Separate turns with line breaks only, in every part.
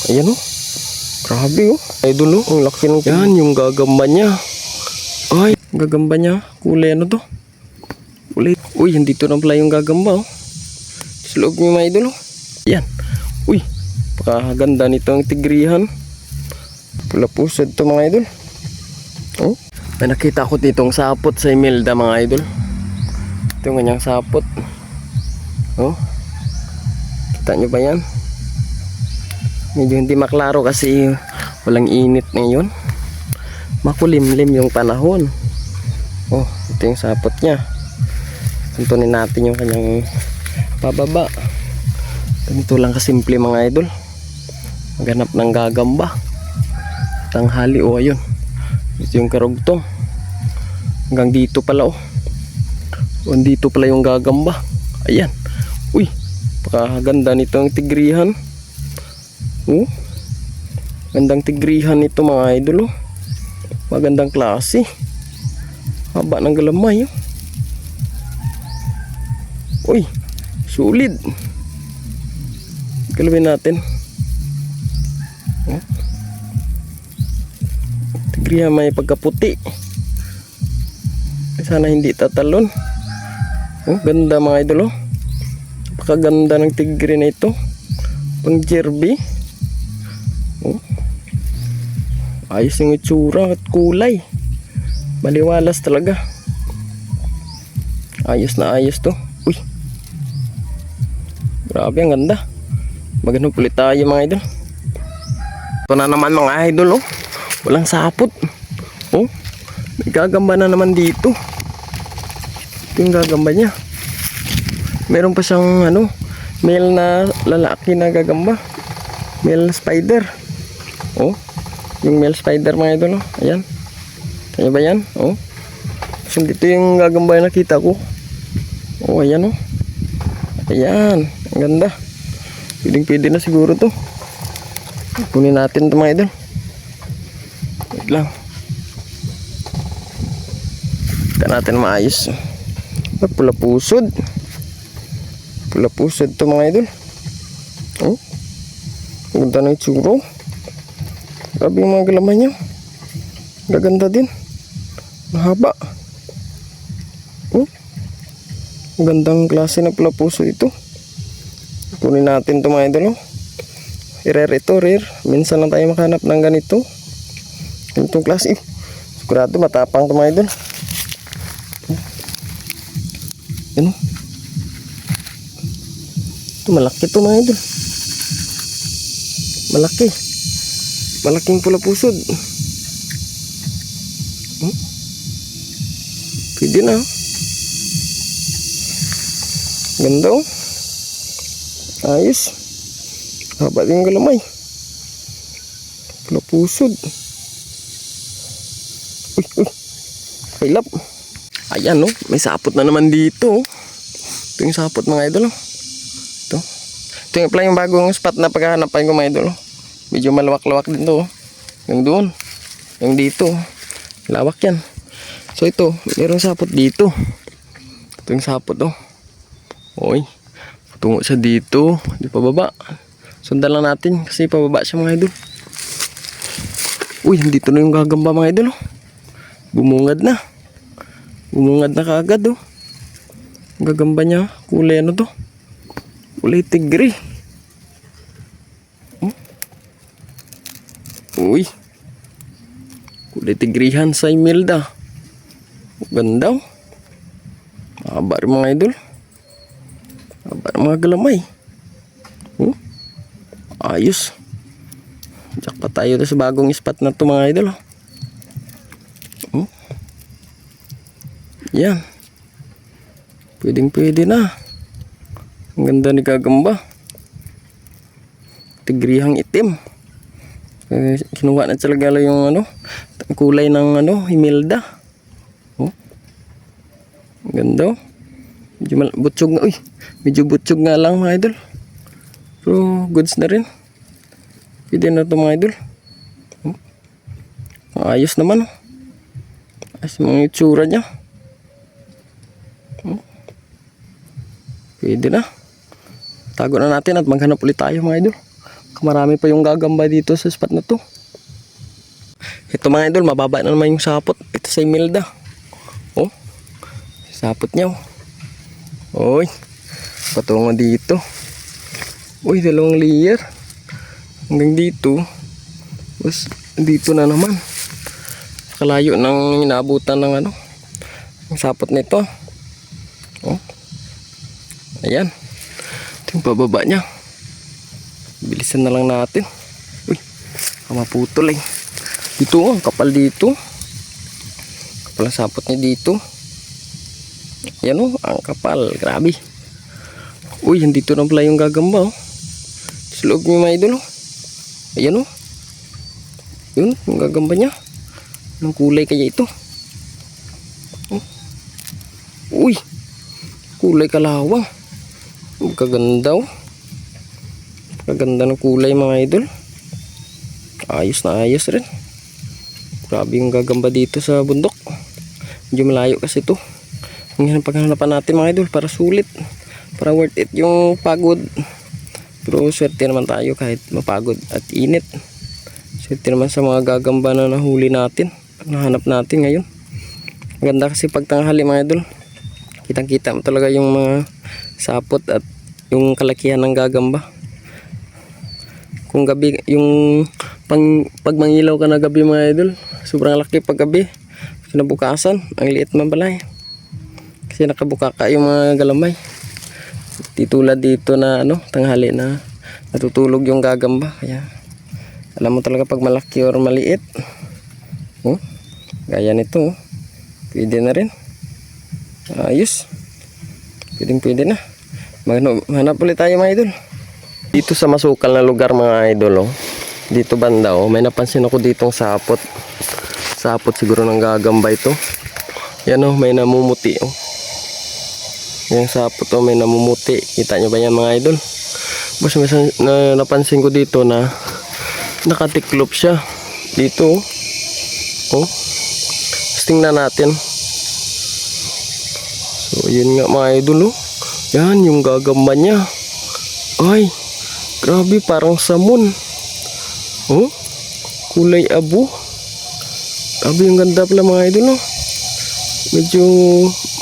Ayan oh. Grabe oh. Idol oh. Ang laki ng yan. Yung gagamba niya. Ay. Gagamba niya. Kulay ano to? Kulay. Uy. Andito na pala yung gagamba oh. Sa loob niyo mga idol oh. Ayan. Uy. Pakaganda nito ang tigrihan. Pula pusod to mga idol. Oh. May nakita ko ditong sapot sa Imelda mga idol. Ito yung kanyang sapot. Oh. Kita nyo ba yan? Medyo hindi maklaro kasi walang init ngayon. Makulimlim yung panahon. Oh, ito yung sapot niya. Tuntunin natin yung kanyang pababa. Ganito lang kasimple mga idol. Maghanap ng gagamba. Tanghali oh, ayun. Ito yung karugtong. Hanggang dito pala oh. Dito pala yung gagamba. Ayan. Uy. Pakaganda nito ang tigrihan. Oh. Gandang tigrihan ito mga idol oh. Magandang klase. Haba ng galamay oh. Uy. Sulit. Galawin natin. Oh. Tigrihan may pagkaputi. Sana hindi tatalon. Oh, ganda mga idol oh. Napakaganda ng tigre na ito. Pang jerby. Oh. Ayos yung itsura at kulay. Maliwalas talaga. Ayos na ayos to. Uy. Grabe ang ganda. Maghanap ulit tayo mga idol. Ito na naman mga idol oh. Walang sapot. Oh. May gagamba na naman dito. Ito yung gagamba niya. Meron pa siyang ano, male na lalaki na gagamba. Male spider. Oh. Yung male spider mga idol oh. Ayan. Kaya ba yan? Oh. So dito yung gagamba na nakita ko. Oh, ayan oh. Ayan. Ang ganda. Pwede na siguro to. Kunin natin ito mga idol. Wait lang. Kita natin maayos. Pula pusod. Pula pusod ito mga idol. Oh. Ganda na itsura. Grabe yung mga galaman niya. Gaganda din. Mahaba. Oh. Gandang klase na pula puso ito. Kunin natin ito mga idol. Oh. Rare ito, rare. Minsan lang tayo makahanap ng ganito. Ganitong klase. Sigurado matapang ito mga idol. Ano? Ito malaki ito mga idol. Malaki. Malaking pula pusod. Pwede na. Ganda oh. Ayos. Haba din yung galamay. Pula pusod. Uy, uy. Hilap. Ayan oh. May sapot na naman dito oh. Ito yung sapot mga idol oh. Ito. Ito yung pala yung bagong spot na paghahanapan ko mga idol oh. Medyo malawak-lawak din to. Yung doon. Yung dito. Lawak yan. So ito. Mayroong sapot dito. Ito yung sapot oh. Oy. Patungo siya dito. Di pa baba. Sundan lang natin. Kasi pababa siya mga idol. Uy. Dito na yung gagamba mga idol oh. Bumungad na. Bumungad na kaagad oh. Gagamba niya. Kulay ano to? Kulay tigre. Uy. Kulay tigrihan sa Imelda. Ganda oh. Haba rin mga idol. Haba rin mga galamay. Oh. Ayos. Diyak pa tayo sa bagong spot na ito mga idol. Oh. Yan. Pwedeng na. Ang ganda ni gagamba. Tigrihang itim. Kinuha na talaga yung ano, kulay ng ano, Imelda. Oh. Ganda oh. Medyo butsyog nga. Uy. Medyo butsyog nga lang mga idol. Pero goods na rin. Pwede na ito mga idol. Oh. Ayos naman oh. Ayos mga itsura niya. Oh. Pwede na. Tago na natin at maghanap ulit tayo mga idol. Marami pa yung gagamba dito sa spot na to. Ito mga idol, mababa na naman yung sapot. Ito sa Imelda. Oh, sapot niya. Oh. Oy, patungo dito. Uy, 2 layer. Hanggang dito. Tapos dito na naman. Kalayo ng inaabutan ng ano, ang sapot nito. Oh. Ayan. Ito yung pababa niya. Bilisan na lang natin. Uy, maputol eh. Dito oh, kapal dito. Kapal ang sapot niya dito. Ayan oh, ang kapal. Grabe. Uy, dito na pala yung gagamba oh. Sa loob niyo mga idol oh. Ayan oh. Yun, yung gagamba niya. Anong kulay kaya ito? Oh. Uy, kulay kalawang. Kaganda oh. Kaganda ng kulay mga idol. Ayos na ayos rin. Grabe yung gagamba dito sa bundok. Medyo malayo kasi ito. Yung paghanapan natin mga idol para sulit. Para worth it yung pagod. Pero swerte naman tayo kahit mapagod at init. Swerte naman sa mga gagamba na nahuli natin. Nahanap natin ngayon. Maganda kasi pag tanghali mga idol. Kitang kita mo talaga yung mga sapot at yung kalakihan ng gagamba. Kung gabi, yung pag mangilaw ka na gabi mga idol, sobrang laki pag gabi. Kinabukasan, ang liit man pala eh. Kasi nakabukaka yung mga galamay. Titulad dito na ano, tanghali na natutulog yung gagamba. Kaya alam mo talaga pag malaki or maliit. Oh, gaya nito. Oh. Pwede na rin. Ayos. Pwede na. Maghanap ulit tayo mga idol. Dito sa masukal na lugar mga idol oh. Dito banda oh, may napansin ako ditong sapot. Sapot siguro ng gagamba ito. Yan oh, may namumuti oh. Yung sapot oh, may namumuti. Kita nyo ba yan mga idol? Basta may napansin ko dito na nakatiklop siya. Dito oh. Oh. Tingnan natin. So yun nga mga idol oh. Yan yung gagamba niya. Ay, grabe parang samon. Oh, kulay abo. Grabe yung ganda pala mga idol oh. Medyo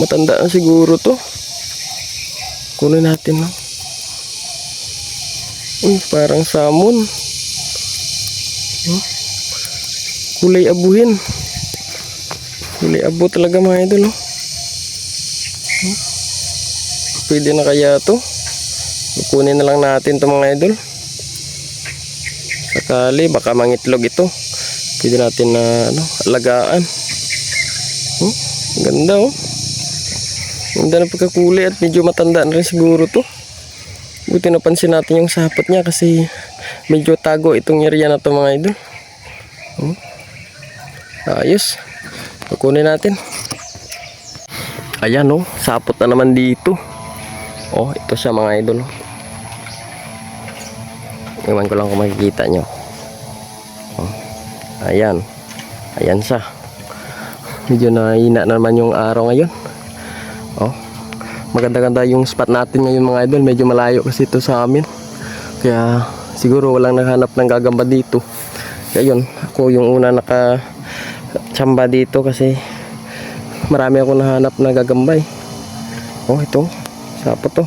matanda na siguro to. Kunin natin no. Uy, parang samon. Oh, kulay abuhin. Kulay abo talaga mga idol oh. Oh. Pwede na kaya to. Kunin na lang natin to mga idol. Sakali baka mangitlog ito. Pwede natin na ano, alagaan. Oh, ganda oh. Ganda na pagkakulay at medyo matanda na rin siguro to. Buti napansin natin yung sapot niya kasi medyo tago itong area na to mga idol. Oh. Ayos. Kukunin natin. Ayan oh, sapot na naman dito. Oh, ito siya mga idol. Iwan ko lang kung makikita nyo. Oh, ayan. Ayan siya. Medyo nahina naman yung araw ngayon. Oh, maganda-ganda yung spot natin ngayon mga idol. Medyo malayo kasi ito sa amin. Kaya siguro walang naghanap ng gagamba dito. Kaya yun, ako yung una naka-tsamba dito kasi marami ako nahanap na gagambay. Oh, ito. Sapot to.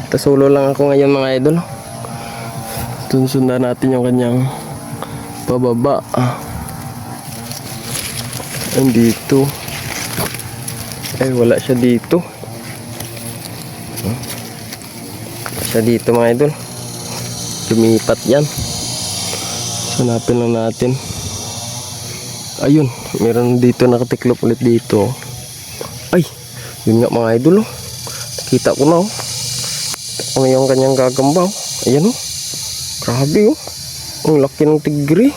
Ito solo lang ako ngayon mga idol. Sundan natin yung kanyang pababa. Andito. Ay, wala siya dito. Siya dito mga idol. Lumipat yan. Hanapin lang natin. Ayun, meron dito nakatiklop ulit dito. Ay, yun nga mga idol oh. Kita ko na oh. Ano yung kanyang gagamba oh. Ayan oh. Grabe oh. Ang laki ng tigre.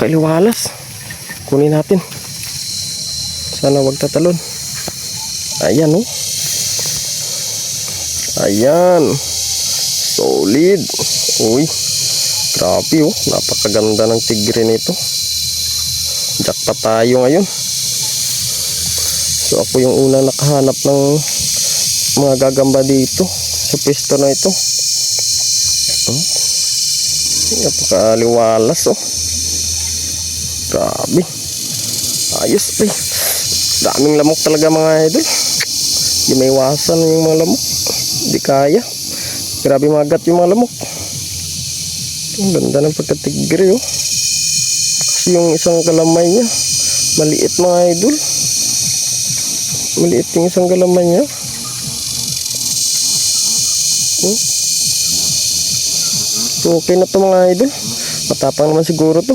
Kailiwalas. Kunin natin. Sana wag tatalon. Ayan oh. Ayan. Solid. Uy. Grabe oh. Napakaganda ng tigre nito. Jackpot tayo ngayon. So ako yung una nakahanap ng mga gagamba dito sa pwesto na ito. Napakaliwalas oh. Grabe. Ayos eh. Daming lamok talaga mga idol. Hindi may iwasan yung mga lamok. Hindi kaya. Grabe magat yung mga lamok. Ang ganda ng pagkatigre oh. Kasi yung isang kalamay niya maliit mga idol. Maliit yung isang kalamay niya. So okay na to mga idol. Matapang naman siguro to.